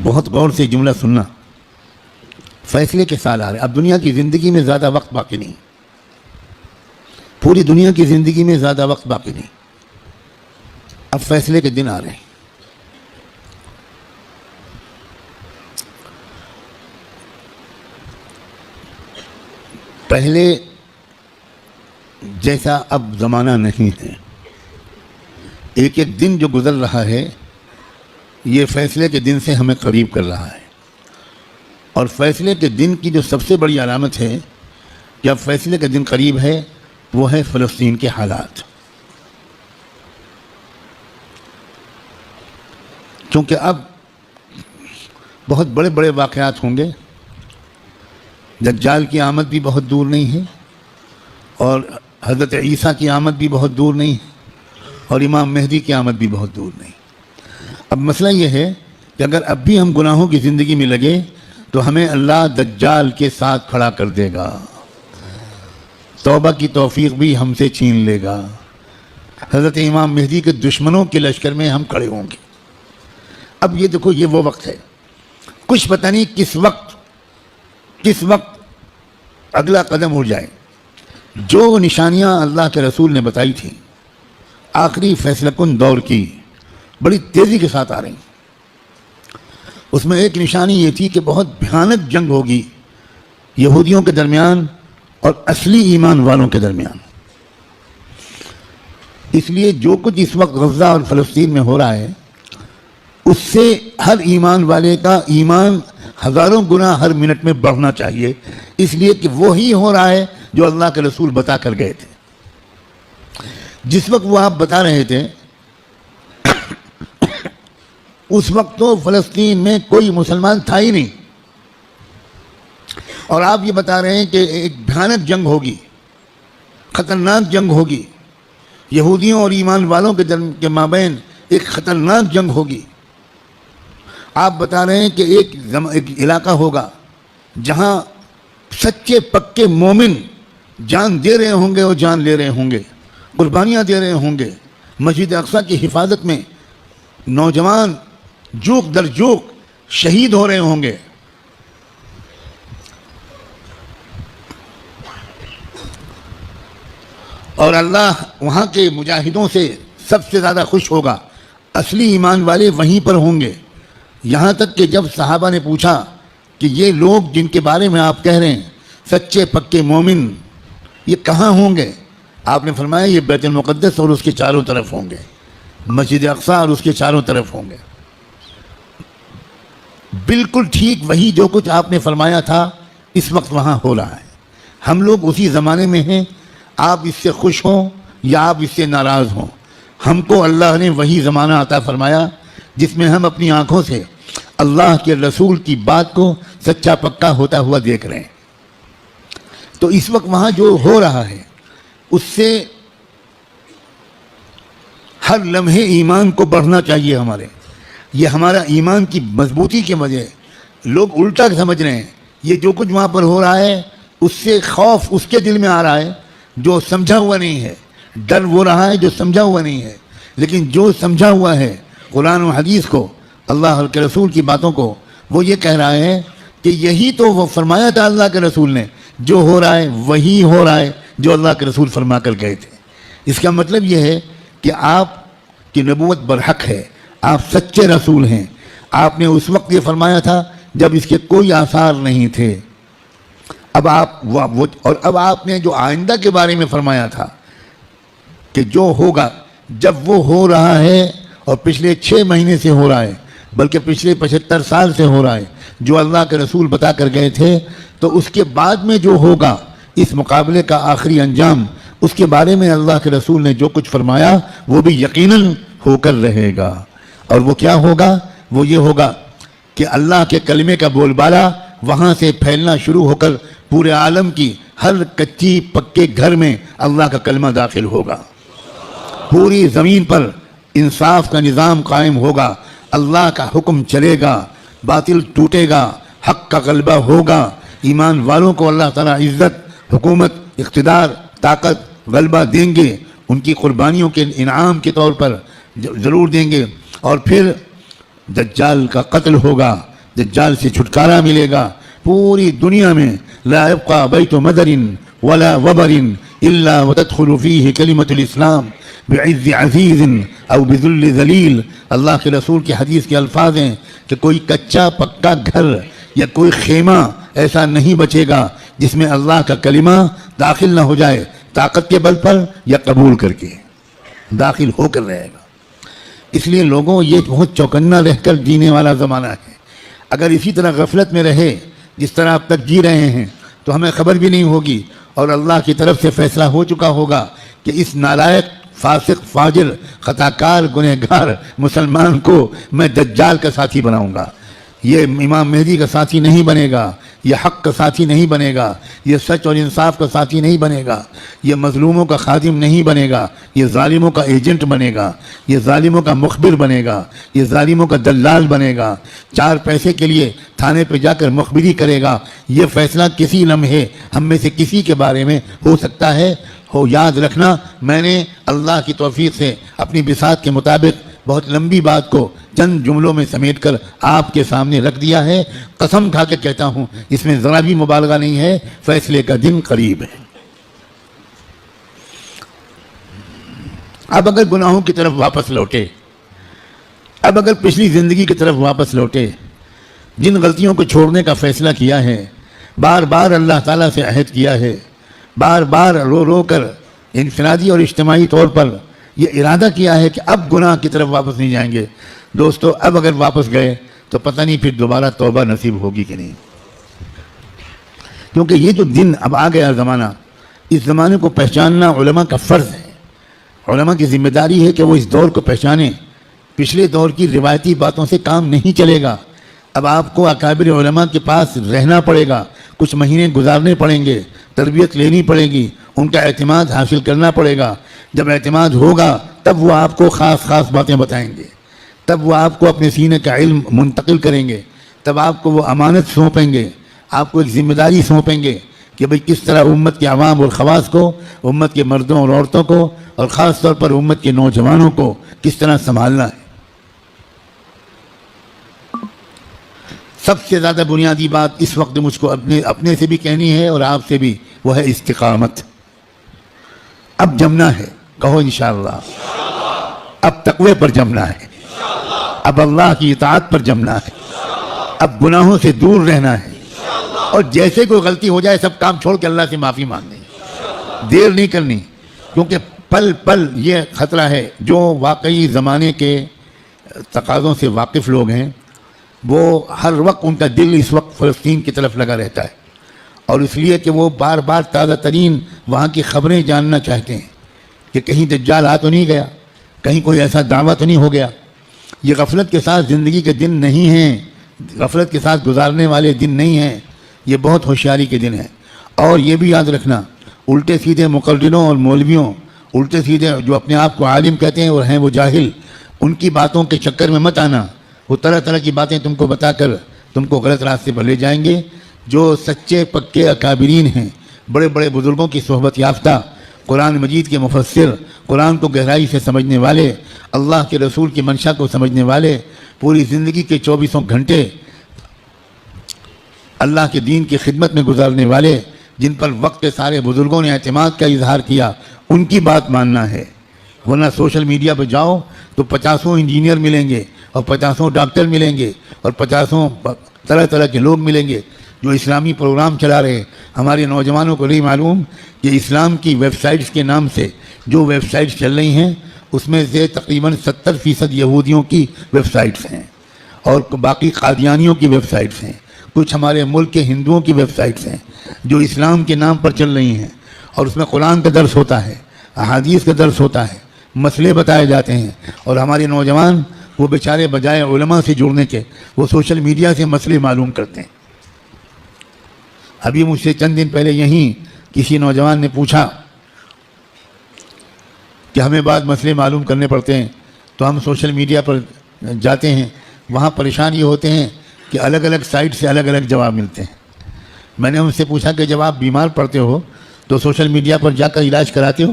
بہت غور سے جملہ سننا، فیصلے کے سال آ رہے. اب دنیا کی زندگی میں زیادہ وقت باقی نہیں، پوری دنیا کی زندگی میں زیادہ وقت باقی نہیں. اب فیصلے کے دن آ رہے ہیں. پہلے جیسا اب زمانہ نہیں ہے. ایک ایک دن جو گزر رہا ہے یہ فیصلے کے دن سے ہمیں قریب کر رہا ہے. اور فیصلے کے دن کی جو سب سے بڑی علامت ہے کہ اب فیصلے کا دن قریب ہے وہ ہے فلسطین کے حالات. کیونکہ اب بہت بڑے بڑے واقعات ہوں گے. دجال کی آمد بھی بہت دور نہیں ہے، اور حضرت عیسیٰ کی آمد بھی بہت دور نہیں ہے، اور امام مہدی کی آمد بھی بہت دور نہیں. اب مسئلہ یہ ہے کہ اگر اب بھی ہم گناہوں کی زندگی میں لگے تو ہمیں اللہ دجال کے ساتھ کھڑا کر دے گا، توبہ کی توفیق بھی ہم سے چھین لے گا. حضرت امام مہدی کے دشمنوں کے لشکر میں ہم کھڑے ہوں گے. اب یہ دیکھو، یہ وہ وقت ہے، کچھ پتہ نہیں کس وقت اگلا قدم اٹھ جائے. جو نشانیاں اللہ کے رسول نے بتائی تھیں آخری فیصلہ کن دور کی، بڑی تیزی کے ساتھ آ رہی ہیں. اس میں ایک نشانی یہ تھی کہ بہت بھیانک جنگ ہوگی یہودیوں کے درمیان اور اصلی ایمان والوں کے درمیان. اس لیے جو کچھ اس وقت غزہ اور فلسطین میں ہو رہا ہے اس سے ہر ایمان والے کا ایمان ہزاروں گنا ہر منٹ میں بڑھنا چاہیے، اس لیے کہ وہی ہو رہا ہے جو اللہ کے رسول بتا کر گئے تھے. جس وقت وہ آپ بتا رہے تھے اس وقت تو فلسطین میں کوئی مسلمان تھا ہی نہیں، اور آپ یہ بتا رہے ہیں کہ ایک بھیانک جنگ ہوگی، خطرناک جنگ ہوگی، یہودیوں اور ایمان والوں کے مابین ایک خطرناک جنگ ہوگی. آپ بتا رہے ہیں کہ ایک علاقہ ہوگا جہاں سچے پکے مومن جان دے رہے ہوں گے اور جان لے رہے ہوں گے، قربانیاں دے رہے ہوں گے. مسجد اقصیٰ کی حفاظت میں نوجوان جوک در جوک شہید ہو رہے ہوں گے. اور اللہ وہاں کے مجاہدوں سے سب سے زیادہ خوش ہوگا. اصلی ایمان والے وہیں پر ہوں گے. یہاں تک کہ جب صحابہ نے پوچھا کہ یہ لوگ جن کے بارے میں آپ کہہ رہے ہیں سچے پکے مومن، یہ کہاں ہوں گے؟ آپ نے فرمایا یہ بیت المقدس اور اس کے چاروں طرف ہوں گے، مسجد اقصیٰ اور اس کے چاروں طرف ہوں گے. بالکل ٹھیک وہی جو کچھ آپ نے فرمایا تھا اس وقت وہاں ہو رہا ہے. ہم لوگ اسی زمانے میں ہیں. آپ اس سے خوش ہوں یا آپ اس سے ناراض ہوں، ہم کو اللہ نے وہی زمانہ عطا فرمایا جس میں ہم اپنی آنکھوں سے اللہ کے رسول کی بات کو سچا پکا ہوتا ہوا دیکھ رہے ہیں. تو اس وقت وہاں جو ہو رہا ہے اس سے ہر لمحے ایمان کو بڑھنا چاہیے ہمارے. یہ ہمارا ایمان کی مضبوطی کے وجہ لوگ الٹا سمجھ رہے ہیں. یہ جو کچھ وہاں پر ہو رہا ہے اس سے خوف اس کے دل میں آ رہا ہے جو سمجھا ہوا نہیں ہے، ڈر وہ رہا ہے جو سمجھا ہوا نہیں ہے. لیکن جو سمجھا ہوا ہے قرآن و حدیث کو، اللہ کے رسول کی باتوں کو، وہ یہ کہہ رہا ہے کہ یہی تو وہ فرمایا تھا اللہ کے رسول نے، جو ہو رہا ہے وہی ہو رہا ہے جو اللہ کے رسول فرما کر گئے تھے. اس کا مطلب یہ ہے کہ آپ کی نبوت برحق ہے، آپ سچے رسول ہیں. آپ نے اس وقت یہ فرمایا تھا جب اس کے کوئی آثار نہیں تھے. اب آپ نے جو آئندہ کے بارے میں فرمایا تھا کہ جو ہوگا، جب وہ ہو رہا ہے اور پچھلے 6 مہینے سے ہو رہا ہے، بلکہ پچھلے 75 سال سے ہو رہا ہے، جو اللہ کے رسول بتا کر گئے تھے، تو اس کے بعد میں جو ہوگا اس مقابلے کا آخری انجام، اس کے بارے میں اللہ کے رسول نے جو کچھ فرمایا وہ بھی یقیناً ہو کر رہے گا. اور وہ کیا ہوگا؟ وہ یہ ہوگا کہ اللہ کے کلمے کا بول بالا وہاں سے پھیلنا شروع ہو کر پورے عالم کی ہر کچی پکے گھر میں اللہ کا کلمہ داخل ہوگا. پوری زمین پر انصاف کا نظام قائم ہوگا، اللہ کا حکم چلے گا، باطل ٹوٹے گا، حق کا غلبہ ہوگا. ایمان والوں کو اللہ تعالیٰ عزت، حکومت، اقتدار، طاقت، غلبہ دیں گے. ان کی قربانیوں کے انعام کے طور پر ضرور دیں گے. اور پھر دجال کا قتل ہوگا، دجال سے چھٹکارا ملے گا، پوری دنیا میں لا يبقى بیت مدر ولا وبر الا وتدخل فيه کلمۃ الاسلام بعز عزیز او بذل ذلیل۔ اللہ کے رسول کی حدیث کے الفاظ ہیں کہ کوئی کچا پکا گھر یا کوئی خیمہ ایسا نہیں بچے گا جس میں اللہ کا کلمہ داخل نہ ہو جائے، طاقت کے بل پر یا قبول کر کے داخل ہو کر رہے گا۔ اس لیے لوگوں، یہ بہت چوکنا رہ کر جینے والا زمانہ ہے۔ اگر اسی طرح غفلت میں رہے جس طرح اب تک جی رہے ہیں تو ہمیں خبر بھی نہیں ہوگی، اور اللہ کی طرف سے فیصلہ ہو چکا ہوگا کہ اس نالائق، فاسق، فاجر، خطاکار، گنہگار مسلمان کو میں دجال کا ساتھی بناؤں گا۔ یہ امام مہدی کا ساتھی نہیں بنے گا، یہ حق کا ساتھی نہیں بنے گا، یہ سچ اور انصاف کا ساتھی نہیں بنے گا، یہ مظلوموں کا خادم نہیں بنے گا، یہ ظالموں کا ایجنٹ بنے گا، یہ ظالموں کا مخبر بنے گا، یہ ظالموں کا دلال بنے گا، 4 پیسے کے لیے تھانے پہ جا کر مخبری کرے گا۔ یہ فیصلہ کسی لمحے ہم میں سے کسی کے بارے میں ہو سکتا ہے۔ یاد رکھنا، میں نے اللہ کی توفیق سے اپنی بساط کے مطابق بہت لمبی بات کو چند جملوں میں سمیٹ کر آپ کے سامنے رکھ دیا ہے۔ قسم کھا کے کہتا ہوں، اس میں ذرا بھی مبالغہ نہیں ہے، فیصلے کا دن قریب ہے۔ اب اگر گناہوں کی طرف واپس لوٹے، اب اگر پچھلی زندگی کی طرف واپس لوٹے، جن غلطیوں کو چھوڑنے کا فیصلہ کیا ہے، بار بار اللہ تعالیٰ سے عہد کیا ہے، بار بار رو رو کر انفرادی اور اجتماعی طور پر یہ ارادہ کیا ہے کہ اب گناہ کی طرف واپس نہیں جائیں گے، دوستو اب اگر واپس گئے تو پتہ نہیں پھر دوبارہ توبہ نصیب ہوگی کہ نہیں، کیونکہ یہ جو دن اب آ گیا زمانہ، اس زمانے کو پہچاننا علماء کا فرض ہے۔ علماء کی ذمہ داری ہے کہ وہ اس دور کو پہچانیں۔ پچھلے دور کی روایتی باتوں سے کام نہیں چلے گا، اب آپ کو اکابر علماء کے پاس رہنا پڑے گا، کچھ مہینے گزارنے پڑیں گے، تربیت لینی پڑے گی، ان کا اعتماد حاصل کرنا پڑے گا۔ جب اعتماد ہوگا تب وہ آپ کو خاص خاص باتیں بتائیں گے، تب وہ آپ کو اپنے سینے کا علم منتقل کریں گے، تب آپ کو وہ امانت سونپیں گے، آپ کو ایک ذمہ داری سونپیں گے کہ بھئی کس طرح امت کے عوام اور خواص کو، امت کے مردوں اور عورتوں کو، اور خاص طور پر امت کے نوجوانوں کو کس طرح سنبھالنا ہے۔ سب سے زیادہ بنیادی بات اس وقت مجھ کو اپنے سے بھی کہنی ہے اور آپ سے بھی، وہ ہے استقامت۔ اب جمنا ہے، کہو انشاءاللہ۔ اب تقوی پر جمنا ہے، اب اللہ کی اطاعت پر جمنا ہے، اب گناہوں سے دور رہنا ہے، اور جیسے کوئی غلطی ہو جائے سب کام چھوڑ کے اللہ سے معافی مانگنی، دیر نہیں کرنی، کیونکہ پل پل یہ خطرہ ہے۔ جو واقعی زمانے کے تقاضوں سے واقف لوگ ہیں، وہ ہر وقت ان کا دل اس وقت فلسطین کی طرف لگا رہتا ہے، اور اس لیے کہ وہ بار بار تازہ ترین وہاں کی خبریں جاننا چاہتے ہیں کہ کہیں دجال آ تو نہیں گیا، کہیں کوئی ایسا دعویٰ تو نہیں ہو گیا۔ یہ غفلت کے ساتھ زندگی کے دن نہیں ہیں، غفلت کے ساتھ گزارنے والے دن نہیں ہیں، یہ بہت ہوشیاری کے دن ہیں۔ اور یہ بھی یاد رکھنا، الٹے سیدھے مقرروں اور مولویوں، الٹے سیدھے جو اپنے آپ کو عالم کہتے ہیں اور ہیں وہ جاہل، ان کی باتوں کے چکر میں مت آنا۔ وہ طرح طرح کی باتیں تم کو بتا کر تم کو غلط راستے پر لے جائیں گے۔ جو سچے پکے اکابرین ہیں، بڑے بڑے بزرگوں کی صحبت یافتہ، قرآن مجید کے مفسر، قرآن کو گہرائی سے سمجھنے والے، اللہ کے رسول کی منشا کو سمجھنے والے، پوری زندگی کے 24 گھنٹے اللہ کے دین کی خدمت میں گزارنے والے، جن پر وقت کے سارے بزرگوں نے اعتماد کا اظہار کیا، ان کی بات ماننا ہے۔ ورنہ سوشل میڈیا پہ جاؤ تو 50 انجینئر ملیں گے، اور 50 ڈاکٹر ملیں گے، اور 50 طرح طرح کے لوگ ملیں گے جو اسلامی پروگرام چلا رہے ہیں۔ ہمارے نوجوانوں کو نہیں معلوم کہ اسلام کی ویب سائٹس کے نام سے جو ویب سائٹس چل رہی ہیں، اس میں سے تقریباً 70% یہودیوں کی ویب سائٹس ہیں، اور باقی قادیانیوں کی ویب سائٹس ہیں، کچھ ہمارے ملک کے ہندوؤں کی ویب سائٹس ہیں جو اسلام کے نام پر چل رہی ہیں، اور اس میں قرآن کا درس ہوتا ہے، احادیث کا درس ہوتا ہے، مسئلے بتائے جاتے ہیں، اور ہمارے نوجوان وہ بیچارے بجائے علماء سے جڑنے کے وہ سوشل میڈیا سے مسئلے معلوم کرتے ہیں۔ ابھی مجھ سے چند دن پہلے یہیں کسی نوجوان نے پوچھا کہ ہمیں بعض مسئلے معلوم کرنے پڑتے ہیں تو ہم سوشل میڈیا پر جاتے ہیں، وہاں پریشان یہ ہوتے ہیں کہ الگ الگ سائٹ سے الگ الگ جواب ملتے ہیں۔ میں نے ان سے پوچھا کہ جب آپ بیمار پڑتے ہو تو سوشل میڈیا پر جا کر علاج کراتے ہو؟